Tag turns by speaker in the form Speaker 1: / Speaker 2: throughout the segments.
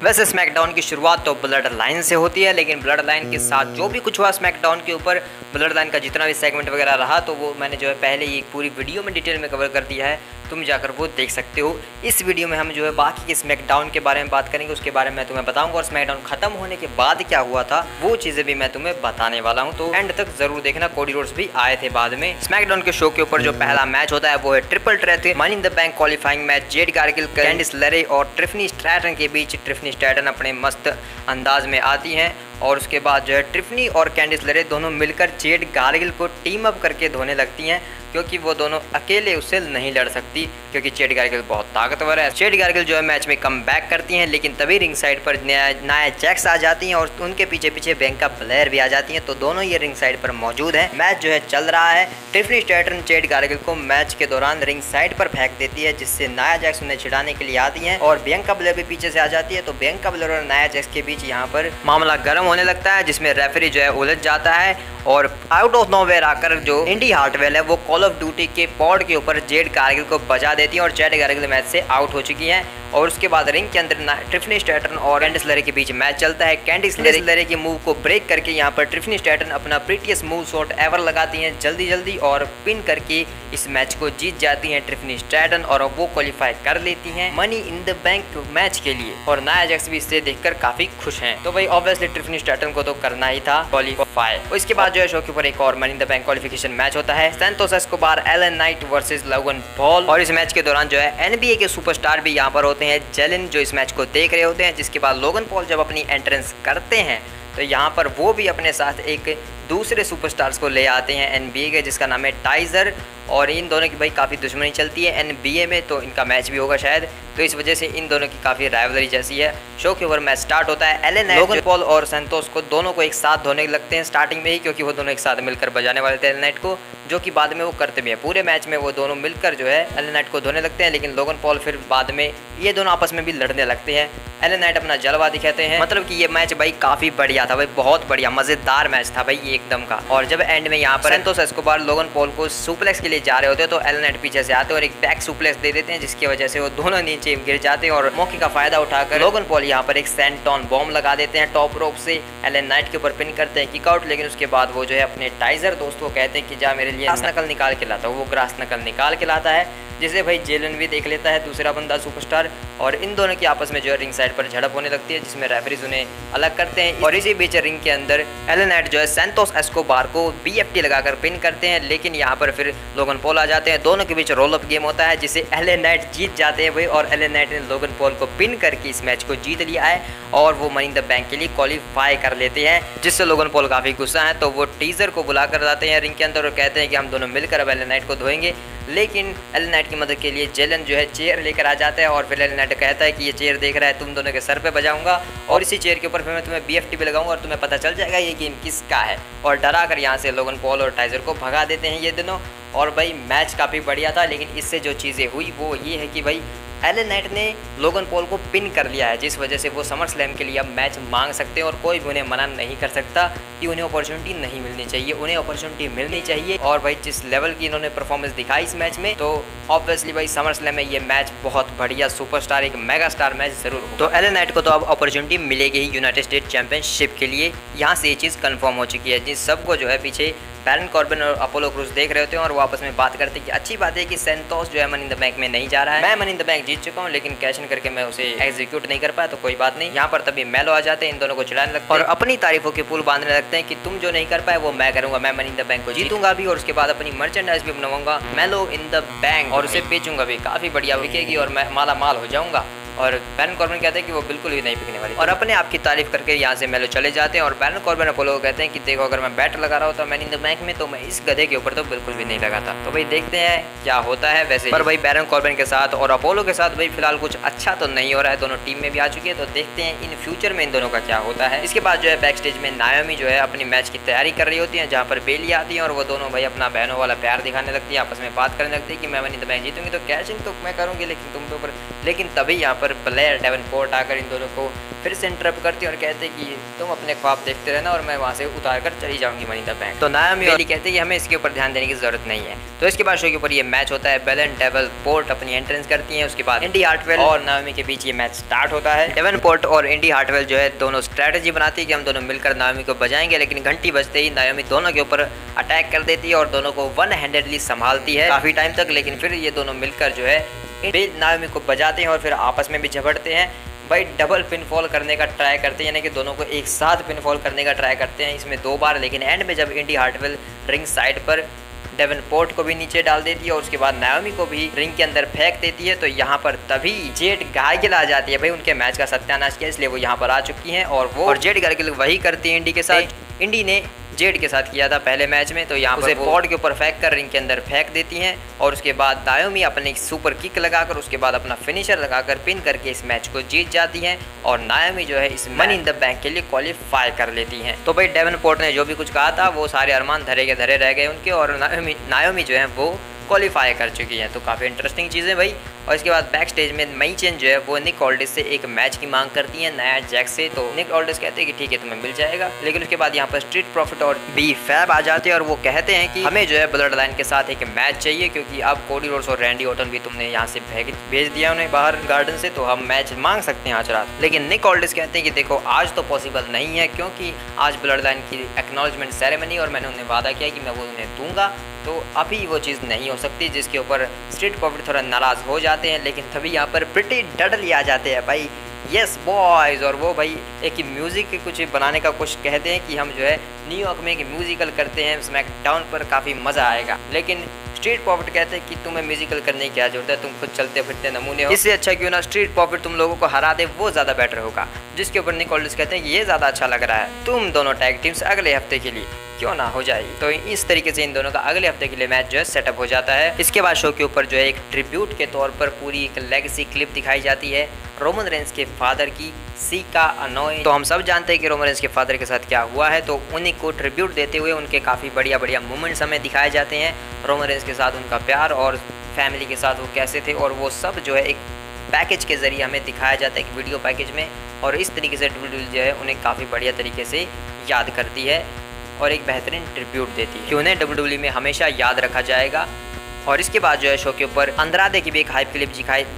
Speaker 1: वैसे स्मैकडाउन की शुरुआत तो ब्लड लाइन से होती है, लेकिन ब्लड लाइन के साथ जो भी कुछ हुआ स्मैकडाउन के ऊपर, ब्लड लाइन का जितना भी सेगमेंट वगैरह रहा, तो वो मैंने जो है पहले ही एक पूरी वीडियो में डिटेल में कवर कर दिया है, तुम जाकर वो देख सकते हो। इस वीडियो में हम जो है बाकी के स्मैकडाउन के बारे में बात करेंगे, उसके बारे में तुम्हें बताऊंगा, और स्मैकडाउन खत्म होने के बाद क्या हुआ था वो चीज़ें भी मैं तुम्हें बताने वाला हूँ, तो एंड तक जरूर देखना। कोडी रोड्स भी आए थे बाद में। स्मैकडाउन के शो के ऊपर जो पहला मैच होता है वो है triple threat money in the bank qualifying match. Z gargle, कैंडिस लेरे और ट्रिफनी स्ट्रैटन के बीच। ट्रिफनी स्ट्रैटन अपने मस्त अंदाज में आती हैं और उसके बाद जो है ट्रिफनी और कैंडिस लेरे दोनों मिलकर जेड गार्गिल को टीम अप करके धोने लगती हैं, क्योंकि वो दोनों अकेले उससे नहीं लड़ सकती, क्योंकि जेड गार्गिल बहुत ताकतवर है। जेड गार्गिल जो है मैच में कम बैक करती हैं, लेकिन तभी रिंग साइड पर नाया जैक्स आ जाती हैं और उनके पीछे पीछे बियांका ब्लेयर भी आ जाती हैं, तो दोनों ये रिंग साइड पर मौजूद हैं। मैच जो है चल रहा है। ट्रिफनी स्ट्रैटन जेड गार्गिल को मैच के दौरान रिंग साइड पर फेंक देती है, जिससे नाया जैक्स उन्हें छिड़ाने के लिए आती हैं और बियांका ब्लेयर भी पीछे से आ जाती है। तो बियांका ब्लेयर और नाया जैक्स के बीच यहाँ पर मामला गर्म होने लगता है, जिसमें रेफरी जो है उलझ जाता है और आउट ऑफ नोवेयर आकर जो इंडी हार्टवेल है वो कॉल ऑफ ड्यूटी के पॉड के ऊपर जेड गार्गिल को बचा देती है और जेड गार्गिल मैच से आउट हो चुकी हैं। और उसके बाद रिंग के अंदर ट्रिफनी स्ट्रैटन और कैंडिस लेरे के बीच मैच चलता है। कैंडिस लेरे के मूव को ब्रेक करके यहाँ पर ट्रिफनी स्ट्रैटन अपना प्रीटियस मूव शॉट एवर लगाती हैं जल्दी जल्दी और पिन करके इस मैच को जीत जाती हैं ट्रिफनी स्ट्रैटन, और वो क्वालिफाई कर लेती हैं money in the bank match के लिए। और नाया जैक्स भी इससे देखकर काफी खुश हैं। तो भाई ऑब्वियसली ट्रिफनी स्ट्रैटन को तो करना ही था क्वालिफाई। इसके बाद जो है शो के ऊपर एक और money in the bank qualification match होता है, Santos Escobar Allen Knight versus Logan Paul. और इस मैच के दौरान जो है एनबीए के सुपरस्टार भी यहाँ पर होते हैं, जेलन, जो इस मैच को देख रहे होते हैं। जिसके बाद लोगन पॉल जब अपनी एंट्रेंस करते हैं तो यहाँ पर वो भी अपने साथ एक दूसरे सुपरस्टार्स को ले आते हैं एनबीए के, जिसका नाम है टाइजर। और इन दोनों की भाई काफ़ी दुश्मनी चलती है एनबीए में, तो इनका मैच भी होगा शायद, तो इस वजह से इन दोनों की काफ़ी राइवलरी जैसी है। शो के ऊपर मैच स्टार्ट होता है। एलन नाइट लोगन पॉल और सैंतोस को दोनों को एक साथ धोने लगते हैं स्टार्टिंग में ही, क्योंकि वो दोनों एक साथ मिलकर बजाने वाले थे एलन नाइट को, जो कि बाद में वो करते भी हैं। पूरे मैच में वो दोनों मिलकर जो है एलन नाइट को धोने लगते हैं, लेकिन लोगन पॉल फिर बाद में ये दोनों आपस में भी लड़ने लगते हैं। एलन नाइट अपना जलवा दिखाते हैं। मतलब कि ये मैच भाई काफ़ी बढ़िया था भाई, बहुत बढ़िया मज़ेदार मैच था भाई ये एकदम का। और जब एंड में यहाँ पर सैंतोस एस्कोबार लोगन पॉल को सुप्लेक्स के लिए जा रहे होते हैं, तो एलन नाइट पीछे से आते हैं और एक बैक सुप्लेक्स दे देते हैं, जिसकी वजह से वो दोनों नीचे गिर जाते हैं। और मौके का फायदा उठाकर लोगन पॉल यहाँ पर एक सेंटॉन बॉम्ब लगा देते हैं टॉप रोप से, एलन नाइट के ऊपर पिन करते हैं किक आउट। लेकिन उसके बाद वो जो है अपने टाइजर दोस्त को कहते हैं कि जा मेरे लिए ग्रास नकल निकाल के लाता है। वो ग्रास नकल निकाल के लाता है, जिसे भाई जेलन भी देख लेता है, दूसरा बंदा सुपरस्टार। और इन दोनों की आपस में जो है रिंग साइड पर झड़प होने लगती है, जिसमें रेफरीज उन्हें अलग करते हैं। और इसी बीच रिंग के अंदर एलन नाइट जो है सैंतोस एस्कोबार को बीएफटी लगाकर पिन करते हैं, लेकिन यहाँ पर फिर लोगन पॉल आ जाते हैं। दोनों के बीच रोल अप गेम होता है, जिसे एलन नाइट जीत जाते हैं भाई, और एलन नाइट ने लोगन पॉल को पिन करके इस मैच को जीत लिया है और वो मनी इन द बैंक के लिए क्वालिफाई कर लेते हैं, जिससे लोगन पॉल काफ़ी गुस्सा है। तो वो टीजर को बुलाकर जाते हैं रिंग के अंदर और कहते हैं कि हम दोनों मिलकर अब एलन नाइट को धोएंगे। लेकिन एलन नाइट की मदद के लिए जेलन जो है चेयर लेकर आ जाता है, और फिर एलन नाइट कहता है कि ये चेयर देख रहा है, तुम दोनों के सर पे बजाऊंगा और इसी चेयर के ऊपर फिर मैं तुम्हें बीएफटी पे लगाऊंगा और तुम्हें पता चल जाएगा ये गेम किसका है। और डरा कर यहाँ से लोगन पॉल और टाइजर को भगा देते हैं ये दोनों। और भाई मैच काफ़ी बढ़िया था, लेकिन इससे जो चीज़ें हुई वो ये है कि भाई एलन नाइट ने लोगन पॉल को पिन कर लिया है, जिस वजह से वो समर स्लैम के लिए अब मैच मांग सकते हैं और कोई भी उन्हें मना नहीं कर सकता कि उन्हें अपॉर्चुनिटी नहीं मिलनी चाहिए, उन्हें अपॉर्चुनिटी मिलनी चाहिए। और भाई जिस लेवल की इन्होंने परफॉर्मेंस दिखाई इस मैच में, तो ऑब्वियसली भाई समर स्लैम में ये मैच बहुत बढ़िया सुपरस्टार एक मेगा स्टार मैच जरूर हो। तो एलन नाइट को तो अब अपॉर्चुनिटी मिलेगी ही यूनाइटेड स्टेट चैंपियनशिप के लिए, यहाँ से ये चीज़ कन्फर्म हो चुकी है। जिस सबको जो है पीछे बैरन कॉर्बिन और अपोलो क्रूज देख रहे होते हैं और वो आपस में बात करते हैं कि अच्छी बात है कि सैंतोस जो है मनी इन द बैंक में नहीं जा रहा है, मैं मनी इन द बैंक जीत चुका हूँ, लेकिन कैश इन करके मैं उसे एग्जीक्यूट नहीं कर पाया, तो कोई बात नहीं। यहाँ पर तभी मेलो आ जाते हैं, इन दोनों को चिढ़ाने लगते हैं और अपनी तारीफों के पुल बांधने लगते हैं कि तुम जो नहीं कर पाए वो मैं करूंगा, मैं मनी इन द बैंक को जीतूंगा भी और उसके बाद अपनी मर्चेंडाइज भी बनवाऊंगा मेलो इन द बैंक और उसे बेचूंगा भी, काफी बढ़िया बिकेगी और मैं माला माल हो जाऊंगा। और बैरन कॉर्बिन कहते हैं कि वो बिल्कुल भी नहीं बिकने वाली, और अपने आप की तारीफ करके यहाँ से मेलो चले जाते हैं। और बैरन कॉर्बिन अपोलो को कहते हैं कि देखो अगर मैं बैट लगा रहा होता मैन इन द बैंक में, तो मैं इस गधे के ऊपर तो बिल्कुल भी नहीं लगाता। तो भाई देखते हैं क्या होता है। वैसे पर भाई बैरन कॉर्बिन के साथ और अपोलो के साथ भाई फिलहाल कुछ अच्छा तो नहीं हो रहा है, दोनों टीम में भी आ चुकी है, तो देखते हैं इन फ्यूचर में इन दोनों का क्या होता है। इसके बाद जो है बैक स्टेज में नायोमी जो है अपनी मैच की तैयारी कर रही होती है, जहाँ पर बेली आती है और वो दोनों भाई अपना बहनों वाला प्यार दिखाने लगती है, आपस में बात करने लगती है कि मैं मनी इन द बैंक जीतूंगी तो कैश इन तो मैं करूँगी, लेकिन तुम तो ऊपर। लेकिन तभी यहाँ पर ब्लेयर डेवनपोर्ट आकर इन दोनों को फिर से इंटरप्ट करती है और कहते हैं कि तुम अपने ख्वाब देखते रहना और मैं वहाँ से उतार कर चली जाऊंगी मनी इन द बैंक। तो नायोमी कहते हैं कि हमें इसके ऊपर ध्यान देने की जरूरत नहीं है। तो इसके बाद शो के ऊपर ये मैच होता है, बेल एंड डेवनपोर्ट अपनी एंट्रेंस करती है, उसके बाद इंडी हार्टवेल और नायोमी के बीच ये मैच स्टार्ट होता है। डेवनपोर्ट और इंडी हार्टवेल जो है दोनों स्ट्रेटजी बनाती है कि हम दोनों मिलकर नायोमी को बजाएंगे, लेकिन घंटी बजते ही नायोमी दोनों के ऊपर अटैक कर देती है और दोनों को वन हैंडेडली संभालती है काफी टाइम तक। लेकिन फिर ये दोनों मिलकर जो है नायोमी को बजाते हैं और फिर आपस में भी झगड़ते हैं भाई, डबल पिनफॉल करने का ट्राई करते हैं, यानी कि दोनों को एक साथ पिनफॉल करने का ट्राई करते हैं इसमें 2 बार। लेकिन एंड में जब इंडी हार्टवेल रिंग साइड पर डेवनपोर्ट को भी नीचे डाल देती है और उसके बाद नायोमी को भी रिंग के अंदर फेंक देती है, तो यहाँ पर तभी जेड घायल आ जाती है। भाई उनके मैच का सत्यानाश किया, इसलिए वो यहाँ पर आ चुकी हैं और जेड घायल वही करती है इंडी के साथ। इंडी ने जेड के साथ किया था पहले मैच में, तो यहाँ पर पॉड के ऊपर फेंक कर रिंग के अंदर फेंक देती हैं और उसके बाद नायोमी अपनी सुपर किक लगाकर उसके बाद अपना फिनिशर लगाकर पिन करके इस मैच को जीत जाती हैं और नायोमी जो है इस मनी इन द बैंक के लिए क्वालिफाई कर लेती हैं। तो भाई डेवनपोर्ट ने जो भी कुछ कहा था वो सारे अरमान धरे के धरे रह गए उनके और नायोमी जो है वो क्वालिफाई कर चुकी हैं। तो काफ़ी इंटरेस्टिंग चीज़ें भाई। और इसके बाद बैक स्टेज में मई चेन जो है वो निक ऑल्डिस से एक मैच की मांग करती है नया जैक से, तो निक ऑल्डिस कहते हैं कि ठीक है तुम्हें मिल जाएगा। लेकिन उसके बाद यहाँ पर स्ट्रीट प्रॉफिट और बी फैब आ जाते हैं और वो कहते हैं कि हमें जो है ब्लड लाइन के साथ एक मैच चाहिए, क्योंकि अब कोडी रोड्स और रैंडी ऑर्टन भी तुमने यहाँ से भेज दिया उन्हें बाहर गार्डन से, तो हम मैच मांग सकते हैं आज रात। लेकिन निक ऑल्डिस कहते हैं कि देखो आज तो पॉसिबल नहीं है, क्योंकि आज ब्लड लाइन की एक्नॉलेजमेंट सेरेमनी और मैंने उन्हें वादा किया कि मैं वो उन्हें दूंगा, तो अभी वो चीज़ नहीं हो सकती, जिसके ऊपर स्ट्रीट प्रॉफिट थोड़ा नाराज़ हो जाते हैं। लेकिन तभी यहाँ पर प्रिटी डडली आ जाते हैं भाई, यस बॉयज़, और वो भाई एक म्यूज़िक के कुछ बनाने का कुछ कहते हैं कि हम जो है न्यूयॉर्क में एक म्यूजिकल करते हैं स्मैकडाउन पर, काफ़ी मज़ा आएगा। लेकिन स्ट्रीट प्रॉफिट कहते हैं कि तुम्हें म्यूजिकल करने की क्या जरूरत है, तुम खुद चलते फिरते नमूने हो, इससे अच्छा क्यों ना स्ट्रीट प्रॉफिट तुम लोगों को हरा दे, वो ज़्यादा बेटर होगा। जिसके ऊपर निक ऑल्डिस कहते हैं कि ये ज़्यादा अच्छा लग रहा है, तुम दोनों टैग टीम्स अगले हफ्ते के लिए क्यों ना हो जाएगी। तो इस तरीके से इन दोनों का अगले हफ्ते के लिए मैच जो है सेटअप हो जाता है। इसके बाद शो के ऊपर जो है एक ट्रिब्यूट के तौर पर पूरी एक लेगेसी क्लिप दिखाई जाती है रोमन रेंस के फादर की, सीका अनोय। तो हम सब जानते हैं कि रोमन रेंस के फादर के साथ क्या हुआ है, तो उन्हीं को ट्रिब्यूट देते हुए उनके काफ़ी बढ़िया बढ़िया मोमेंट्स हमें दिखाए जाते हैं। रोमन रेंस के साथ उनका प्यार और फैमिली के साथ वो कैसे थे, और वो सब जो है एक पैकेज के जरिए हमें दिखाया जाता है, एक वीडियो पैकेज में। और इस तरीके से WWE जो है उन्हें काफ़ी बढ़िया तरीके से याद करती है और एक बेहतरीन ट्रिब्यूट देती है कि उन्हें WWE में हमेशा याद रखा जाएगा। और इसके बाद जो है शो के ऊपर अंद्रादे की भी एक हाइप क्लिप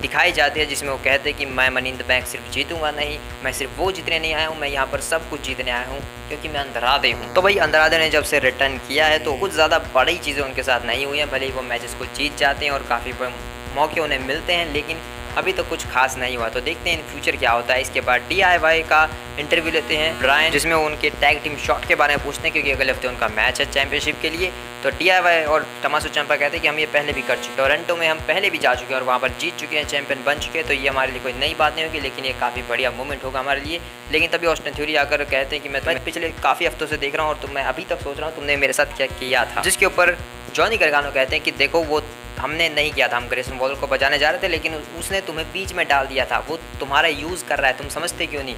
Speaker 1: दिखाई जाती है, जिसमें वो कहते हैं कि मैं मनी इन द बैंक सिर्फ जीतूंगा नहीं, मैं सिर्फ वो जीतने नहीं आया हूँ, मैं यहाँ पर सब कुछ जीतने आया हूँ क्योंकि मैं अंद्रादे हूँ। तो भाई अंद्रादे ने जब से रिटर्न किया है तो कुछ ज़्यादा बड़ी चीज़ें उनके साथ नहीं हुई हैं, भले ही वो मैचेस को जीत जाते हैं और काफ़ी मौके उन्हें मिलते हैं, लेकिन अभी तो कुछ खास नहीं हुआ। तो देखते हैं इन फ्यूचर क्या होता है। इसके बाद DIY का इंटरव्यू लेते हैं ब्रायन, जिसमें वो उनके टैग टीम शॉट के बारे में पूछते हैं, क्योंकि अगले हफ्ते उनका मैच है चैंपियनशिप के लिए। तो DIY और टमासो चैंपा कहते हैं कि हम ये पहले भी कर चुके हैं, टोरंटो में हम पहले भी जा चुके हैं और वहाँ पर जीत चुके हैं, चैंपियन बन चुके हैं, तो ये हमारे लिए कोई नई बात नहीं होगी, लेकिन ये काफ़ी बढ़िया मोमेंट होगा हमारे लिए। लेकिन तभी ऑस्टिन थ्योरी आकर कहते हैं कि मैं तुम्हें पिछले काफ़ी हफ्तों से देख रहा हूँ और मैं अभी तक सोच रहा हूँ तुमने मेरे साथ क्या किया था। जिसके ऊपर जॉनी गार्गानो कहते हैं कि देखो वो हमने नहीं किया था, हम ग्रेसन वॉलर को बजाने जा रहे थे, लेकिन उसने तुम्हें बीच में डाल दिया था, वो तुम्हारा यूज़ कर रहा है, तुम समझते क्यों नहीं।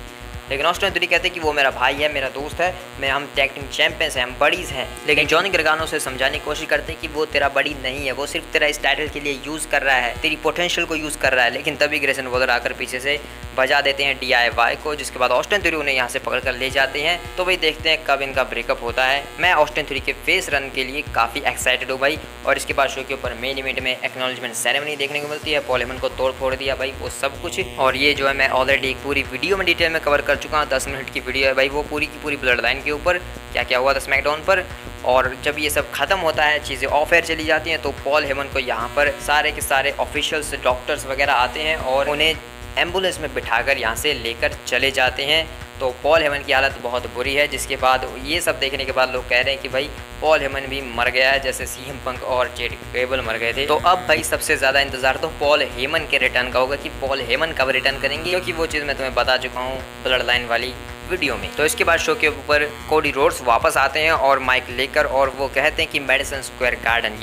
Speaker 1: लेकिन ऑस्टिन थ्योरी कहते हैं कि वो मेरा भाई है, मेरा दोस्त है, हम टैग टीम चैंपियंस हैं, हम बडीज़ हैं। लेकिन जॉनी गार्गानो से समझाने की कोशिश करते हैं कि वो तेरा बडी नहीं है, वो सिर्फ तेरा इस टाइटल के लिए यूज़ कर रहा है, तेरी पोटेंशियल को यूज़ कर रहा है। लेकिन तभी ग्रेसन वॉलर आकर पीछे से बजा देते हैं DIY को, जिसके बाद ऑस्टिन थ्योरी उन्हें यहाँ से पकड़ कर ले जाते हैं। तो भाई देखते हैं कब इनका ब्रेकअप होता है। मैं ऑस्टिन थ्योरी के फेस रन के लिए काफ़ी एक्साइटेड हूँ भाई। और इसके बाद शो के ऊपर मेन इवेंट में एक्नॉलेजमेंट सेरेमनी देखने को मिलती है, पॉल हेमन को तोड़ फोड़ दिया भाई वो सब कुछ। और ये जो है मैं ऑलरेडी एक पूरी वीडियो में डिटेल में कवर कर चुका हूँ, 10 मिनट की वीडियो है भाई, वो पूरी की पूरी ब्लड लाइन के ऊपर क्या क्या हुआ था स्मैकडाउन पर। और जब ये सब खत्म होता है, चीज़ें ऑफ एयर चली जाती हैं, तो पॉल हेमन को यहाँ पर सारे के सारे ऑफिशियल्स, डॉक्टर्स वगैरह आते हैं और उन्हें एम्बुलेंस में बिठाकर यहाँ से लेकर चले जाते हैं। तो पॉल हेमन की हालत बहुत बुरी है, जिसके बाद ये सब देखने के बाद लोग कह रहे हैं कि भाई पॉल हेमन भी मर गया है, जैसे CM पंक और जेड गेबल मर गए थे। तो अब भाई सबसे ज़्यादा इंतजार तो पॉल हेमन के रिटर्न का होगा कि पॉल हेमन कब रिटर्न करेंगे, क्योंकि वो चीज़ मैं तुम्हें बता चुका हूँ ब्लड लाइन वाली वीडियो में। तो इसके बाद शो के ऊपर कोडी रोड्स वापस आते हैं और माइक लेकर, और वो कहते हैं कि मैडिसन स्क्वायर गार्डन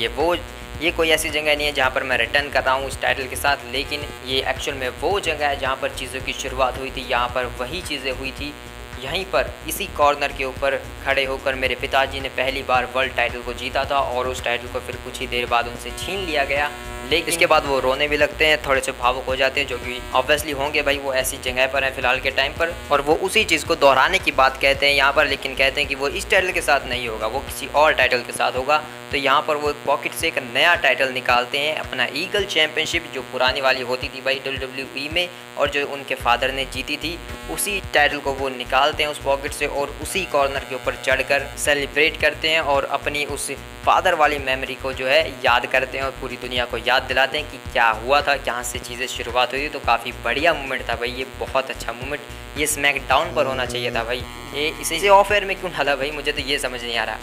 Speaker 1: ये कोई ऐसी जगह नहीं है जहाँ पर मैं रिटर्न कर रहा हूँ उस टाइटल के साथ, लेकिन ये एक्चुअल में वो जगह है जहाँ पर चीज़ों की शुरुआत हुई थी, यहाँ पर वही चीज़ें हुई थी। यहीं पर इसी कॉर्नर के ऊपर खड़े होकर मेरे पिताजी ने पहली बार वर्ल्ड टाइटल को जीता था और उस टाइटल को फिर कुछ ही देर बाद उनसे छीन लिया गया। लेकिन इसके बाद वो रोने भी लगते हैं, थोड़े से भावुक हो जाते हैं, जो कि ऑब्वियसली होंगे भाई, वो ऐसी जगह पर हैं फिलहाल के टाइम पर, और वो उसी चीज़ को दोहराने की बात कहते हैं यहाँ पर, लेकिन कहते हैं कि वो इस टाइटल के साथ नहीं होगा, वो किसी और टाइटल के साथ होगा। तो यहाँ पर वो एक पॉकेट से एक नया टाइटल निकालते हैं, अपना ईगल चैंपियनशिप, जो पुरानी वाली होती थी भाई WWE में और जो उनके फादर ने जीती थी, उसी टाइटल को वो निकालते हैं उस पॉकेट से और उसी कॉर्नर के ऊपर चढ़कर सेलिब्रेट करते हैं और अपनी उस फादर वाली मेमोरी को जो है याद करते हैं और पूरी दुनिया को याद दिलाते हैं कि क्या हुआ था, कहाँ से चीज़ें शुरुआत हुई थी। तो काफ़ी बढ़िया मोमेंट था भाई, ये बहुत अच्छा मोमेंट, ये स्मैकडाउन पर होना चाहिए था भाई, ये इसे ऑफ एयर में क्यों डाला भाई, मुझे तो ये समझ नहीं आ रहा।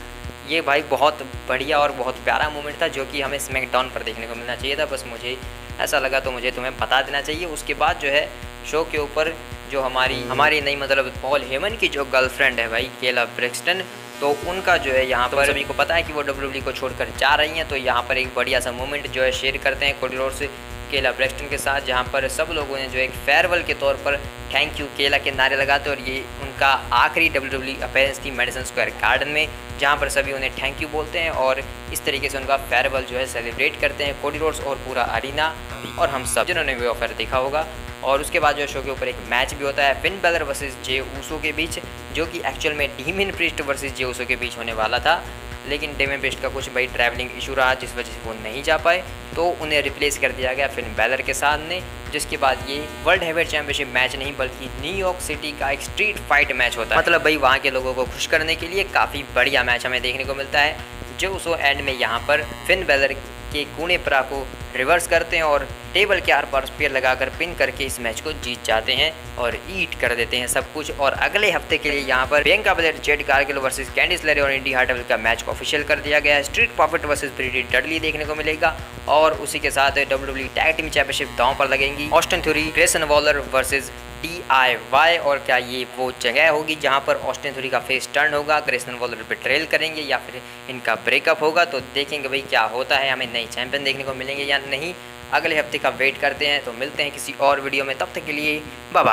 Speaker 1: ये भाई बहुत बढ़िया और बहुत प्यारा मोमेंट था जो कि हमें स्मैकडाउन पर देखने को मिलना चाहिए था, बस मुझे ऐसा लगा तो मुझे तुम्हें बता देना चाहिए। उसके बाद जो है शो के ऊपर जो हमारी नहीं मतलब पॉल हेमन की जो गर्लफ्रेंड है भाई केला ब्रैक्सटन, तो उनका जो है यहाँ पर सभी को पता है कि वो WWE को छोड़कर जा रही हैं, तो यहाँ पर एक बढ़िया सा मोमेंट जो है शेयर करते हैं कोडी रोड्स केला ब्रैक्सटन के साथ, जहाँ पर सब लोगों ने जो एक फेयरवेल के तौर पर थैंक यू केला के नारे लगाते और ये उनका आखिरी WWE अपीयरेंस थी मैडिसन स्क्वायर गार्डन में, जहाँ पर सभी उन्हें थैंक यू बोलते हैं और इस तरीके से उनका फेयरवेल जो है सेलिब्रेट करते हैं कोडी रोड्स और पूरा अरीना और हम सब जिन्होंने भी ऑफर देखा होगा। और उसके बाद जो शो के ऊपर एक मैच भी होता है Finn Balor versus Jey Uso के बीच, जो कि एक्चुअल में डीमिन प्रीस्ट वर्सेस जे ऊसो के बीच होने वाला था, लेकिन डेमिन प्रीस्ट का कुछ भाई ट्रैवलिंग इशू रहा जिस वजह से वो नहीं जा पाए, तो उन्हें रिप्लेस कर दिया गया फिन बैलर के साथ ने, जिसके बाद ये वर्ल्ड हेवीवेट चैंपियनशिप मैच नहीं बल्कि न्यूयॉर्क सिटी का एक स्ट्रीट फाइट मैच होता है। मतलब भाई वहाँ के लोगों को खुश करने के लिए काफ़ी बढ़िया मैच हमें देखने को मिलता है। जो उसो एंड में यहाँ पर फिन बैलर के कूने पर को रिवर्स करते हैं और टेबल के आर पार स्पेयर लगाकर पिन करके इस मैच को जीत जाते हैं और ईट कर देते हैं सब कुछ। और अगले हफ्ते के लिए यहाँ पर प्रियंका बलेर, जेड कारगिल वर्सेस कैंडिस लेरे और इंडी हार्टवेल का मैच को ऑफिशियल कर दिया गया है। स्ट्रीट प्रॉफिट वर्सेस ब्रिटी डडली देखने को मिलेगा और उसी के साथ WWE टैग टीम चैंपियनशिप दांव पर लगेंगी। Austin theory, Grayson Waller versus DIY, और क्या ये वो जगह होगी जहां पर ऑस्टिन थ्योरी का फेस टर्न होगा, ग्रेसन वॉलर बिट्रेल करेंगे या फिर इनका ब्रेकअप होगा, तो देखेंगे भाई क्या होता है, हमें नई चैंपियन देखने को मिलेंगे या नहीं। अगले हफ्ते का वेट करते हैं, तो मिलते हैं किसी और वीडियो में, तब तक के लिए बाय बाय।